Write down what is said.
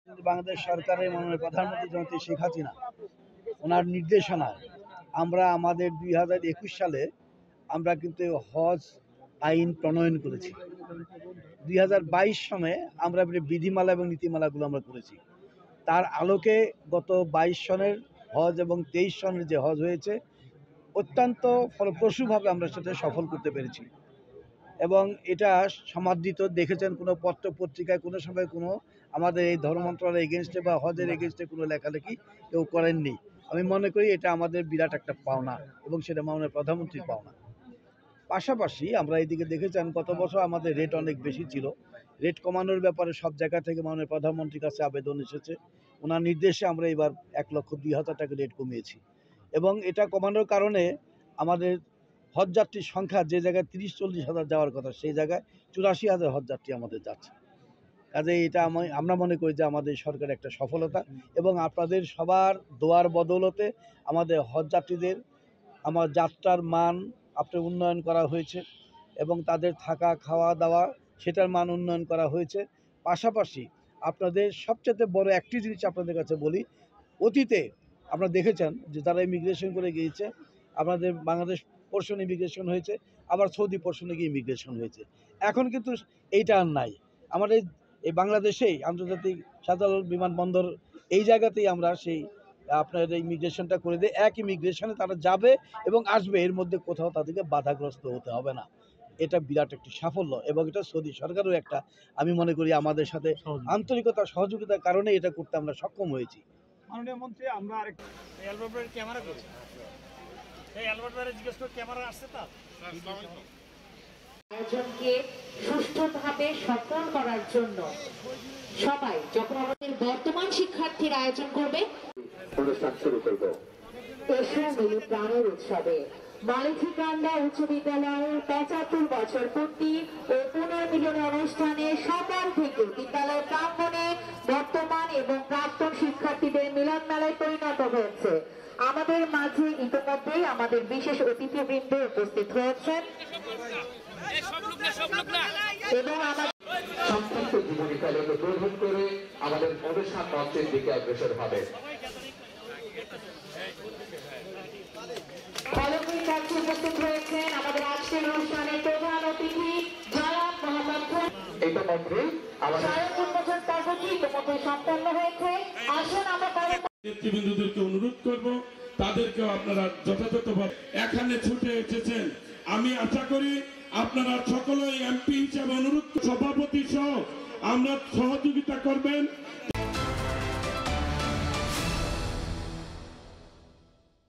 বাংলাদেশ সরকারের মাননীয় প্রধানমন্ত্রী জননেত্রী শেখ হাসিনা ওনার নির্দেশনায় আমরা আমাদের 2021 সালে আমরা কিন্তু হজ আইন প্রণয়ন করেছি। 2022 সনে আমরা বিধিমালা এবং নীতিমালাগুলো আমরা করেছি। তার আলোকে গত 22 সনের হজ এবং 23 সনের যে হজ হয়েছে অত্যন্ত ফলপ্রসূভাবে আমরা সেটা সফল করতে পেরেছি এবং এটা সমাদৃত দেখেছেন কোনো পত্র পত্রিকায় কোনো সময় কোনো আমাদের এই ধর্ম মন্ত্রণালয়ের এগেনস্টে বা হজের এগেনস্টে কোনো লেখালেখি কেউ করেননি। আমি মনে করি এটা আমাদের বিরাট একটা পাওনা এবং সেটা মাননীয় প্রধানমন্ত্রীর পাওনা। পাশাপাশি আমরা এইদিকে দেখেছেন গত বছর আমাদের রেট অনেক বেশি ছিল, রেট কমানোর ব্যাপারে সব জায়গা থেকে মাননীয় প্রধানমন্ত্রীর কাছে আবেদন এসেছে। ওনার নির্দেশে আমরা এবার 1,02,000 টাকা রেট কমিয়েছি এবং এটা কমানোর কারণে আমাদের হজযাত্রীর সংখ্যা যে জায়গায় 30-40 হাজার যাওয়ার কথা সেই জায়গায় 84,000 হজযাত্রী আমাদের যাচ্ছে। কাজে এটা আমরা মনে করি যে আমাদের সরকারের একটা সফলতা এবং আপনাদের সবার দোয়ার বদৌলতে আমাদের হজযাত্রীদের আমার যাত্রার মান আপনার উন্নয়ন করা হয়েছে এবং তাদের থাকা খাওয়া দাওয়া সেটার মান উন্নয়ন করা হয়েছে। পাশাপাশি আপনাদের সবচেয়ে বড় একটি জিনিস আপনাদের কাছে বলি, অতীতে আপনারা দেখেছেন যে যারা ইমিগ্রেশন করে গিয়েছে আপনাদের বাংলাদেশ পোর্শন ইমিগ্রেশন হয়েছে, আবার সৌদি পোর্শনে গিয়ে ইমিগ্রেশন হয়েছে। এখন কিন্তু এইটা আর নাই। আমাদের এই বাংলাদেশেই আন্তর্জাতিক শাহজালাল বিমানবন্দর এই জায়গাতেই আমরা সেই আপনার ইমিগ্রেশনটা করে দিই। এক ইমিগ্রেশনে তারা যাবে এবং আসবে, এর মধ্যে কোথাও তাদেরকে বাধাগ্রস্ত হতে হবে না। এটা বিরাট একটি সাফল্য এবং এটা সৌদি সরকারও একটা, আমি মনে করি আমাদের সাথে আন্তরিকতা সহযোগিতার কারণে এটা করতে আমরা সক্ষম হয়েছি। মাননীয় মন্ত্রী, আমরা আরেকটা অ্যালবার্ট ভাইয়ের ক্যামেরা করছি। এই অ্যালবার্ট ভাইয়ের জিজ্ঞেস করে ক্যামেরা আসছে তার আয়োজনকে সুষ্ঠুভাবে সফল করার জন্য সবাই যখন আমাদের বর্তমান শিক্ষার্থীর আয়োজন করবে অনুষ্ঠান শুরু করব। এসো মিলি প্রাণের উৎসবে মালিথিকান্দা উচ্চ বিদ্যালয়ের 75 বছর পূর্তি ও পুনর্মিলনী অনুষ্ঠানে সকাল থেকে বিদ্যালয় প্রাঙ্গণে বর্তমান এবং প্রাক্তন শিক্ষার্থীদের মিলন মেলায় পরিণত হয়েছে। আমাদের মাঝে ইতিমধ্যেই আমাদের বিশেষ অতিথিবৃন্দ উপস্থিত হয়েছেন এবং আমাদের সংক্ষিপ্ত জীবনীকালে গ্রহণ করে আমাদের অনুষ্ঠান মঞ্চের দিকে অগ্রসর হবে। উপস্থিত হয়েছেন আমাদের আজকের অনুষ্ঠানের প্রধান অতিথি জনাব মোহাম্মদ। ইতিমধ্যে আমাদের উন্মোচন পর্বটি ইতিমধ্যে সম্পন্ন হয়েছে। আসুন আমরা নেতৃবৃন্দদেরকে অনুরোধ করব তাদেরকেও আপনারা যথাযথভাবে এখানে ছুটে এসেছেন। আমি আশা করি আপনারা সকলেই এমপি হিসাবে অনুরোধ সভাপতি সহ আমরা সহযোগিতা করবেন।